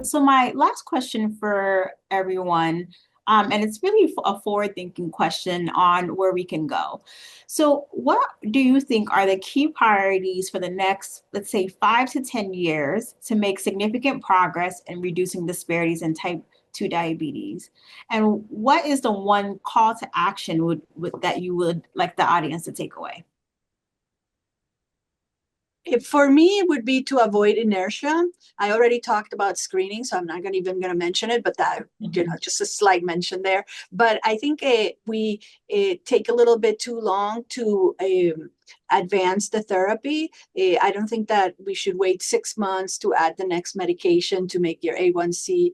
So my last question for everyone, and it's really a forward-thinking question on where we can go. So what do you think are the key priorities for the next, let's say, 5 to 10 years to make significant progress in reducing disparities in type 2 diabetes? And what is the one call to action that you would like the audience to take away? For me, it would be to avoid inertia. I already talked about screening, so I'm not even going to mention it, but that, just a slight mention there. But I think we take a little bit too long to advance the therapy. I don't think that we should wait 6 months to add the next medication to make your A1C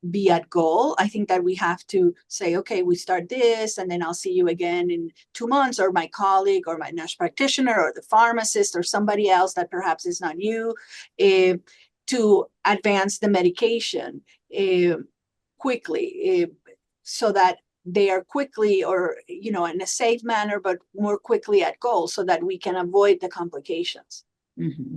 be at goal. I think that we have to say, okay, we start this, and then I'll see you again in 2 months, or my colleague, or my nurse practitioner, or the pharmacist, or somebody else that perhaps is not you, to advance the medication quickly, so that they are quickly, or in a safe manner, but more quickly at goal, so that we can avoid the complications. Mm-hmm.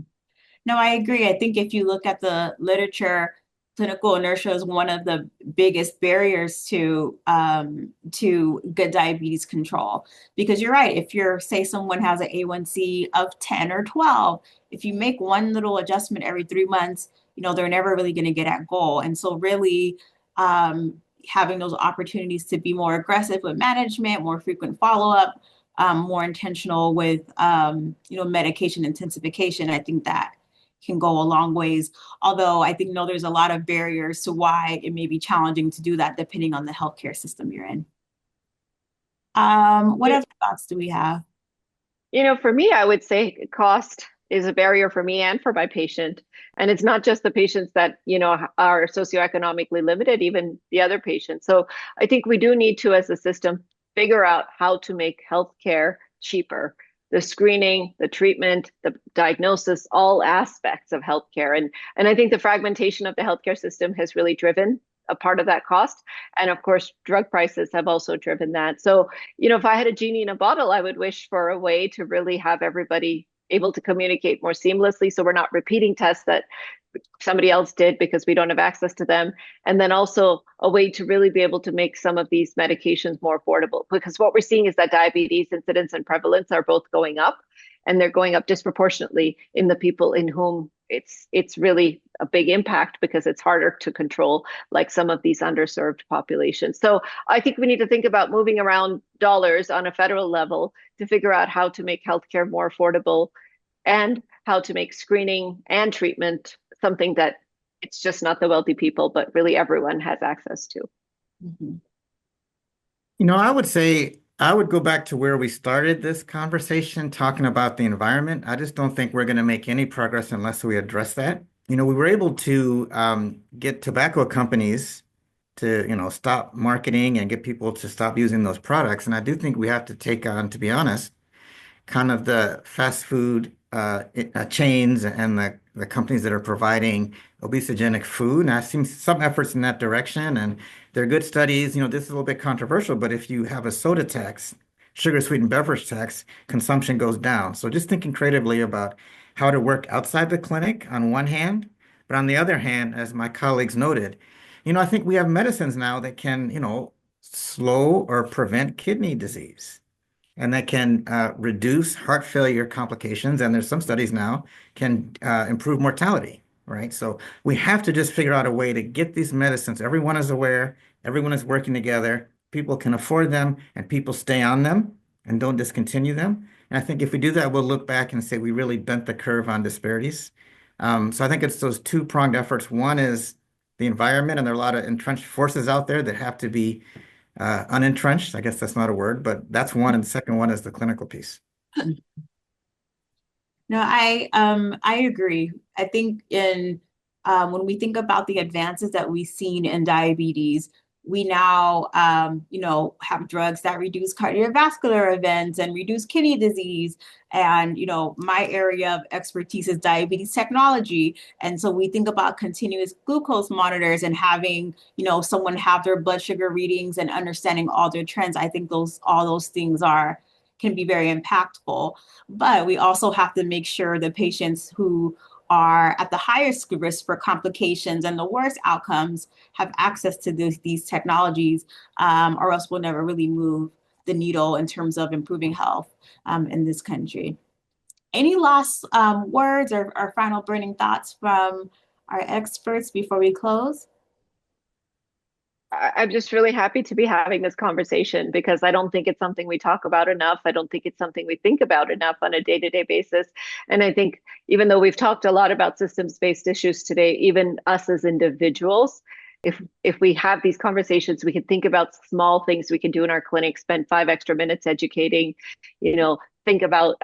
No, I agree. I think if you look at the literature, clinical inertia is one of the biggest barriers to good diabetes control. Because you're right, if say someone has an A1C of 10 or 12, if you make one little adjustment every 3 months, they're never really going to get at goal. And so really having those opportunities to be more aggressive with management, more frequent follow-up, more intentional with medication intensification, I think that can go a long ways. Although I think there's a lot of barriers to why it may be challenging to do that depending on the healthcare system you're in. What other thoughts do we have? For me, I would say cost is a barrier for me and for my patient. And it's not just the patients that, are socioeconomically limited, even the other patients. So I think we do need to, as a system, figure out how to make healthcare cheaper. The screening, the treatment, the diagnosis, all aspects of healthcare. And I think the fragmentation of the healthcare system has really driven a part of that cost. And of course, drug prices have also driven that. So, if I had a genie in a bottle, I would wish for a way to really have everybody able to communicate more seamlessly, so we're not repeating tests that somebody else did because we don't have access to them. And then also a way to really be able to make some of these medications more affordable, because what we're seeing is that diabetes incidence and prevalence are both going up, and they're going up disproportionately in the people in whom it's really a big impact, because it's harder to control, like some of these underserved populations. So I think we need to think about moving around dollars on a federal level to figure out how to make healthcare more affordable, and how to make screening and treatment something that it's just not the wealthy people, but really everyone has access to. Mm-hmm. I would say I would go back to where we started this conversation, talking about the environment. I just don't think we're going to make any progress unless we address that. We were able to get tobacco companies to, stop marketing and get people to stop using those products. And I do think we have to take on, to be honest, kind of the fast food chains and the companies that are providing obesogenic food. And I've seen some efforts in that direction, and they're good studies. This is a little bit controversial, but if you have a soda tax, sugar sweetened beverage tax, consumption goes down. So just thinking creatively about how to work outside the clinic on one hand, but on the other hand, as my colleagues noted, I think we have medicines now that can, slow or prevent kidney disease, and that can reduce heart failure complications. And there's some studies now can improve mortality, right? So we have to just figure out a way to get these medicines. Everyone is aware, everyone is working together, people can afford them, and people stay on them and don't discontinue them. And I think if we do that, we'll look back and say we really bent the curve on disparities. So I think it's those two-pronged efforts. One is the environment, and there are a lot of entrenched forces out there that have to be unentrenched. I guess that's not a word, but that's one. And the second one is the clinical piece. No, I agree. I think when we think about the advances that we've seen in diabetes, we now have drugs that reduce cardiovascular events and reduce kidney disease. And my area of expertise is diabetes technology. And so we think about continuous glucose monitors and having someone have their blood sugar readings and understanding all their trends. I think all those things can be very impactful. But we also have to make sure the patients who are at the highest risk for complications and the worst outcomes have access to these technologies, or else we'll never really move the needle in terms of improving health in this country. Any last words or final burning thoughts from our experts before we close? I'm just really happy to be having this conversation because I don't think it's something we talk about enough. I don't think it's something we think about enough on a day-to-day basis. And I think even though we've talked a lot about systems-based issues today, even us as individuals, if we have these conversations, we can think about small things we can do in our clinic, spend 5 extra minutes educating, think about,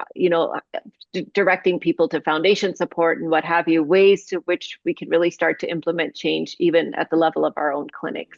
directing people to foundation support and what have you, ways to which we can really start to implement change even at the level of our own clinics.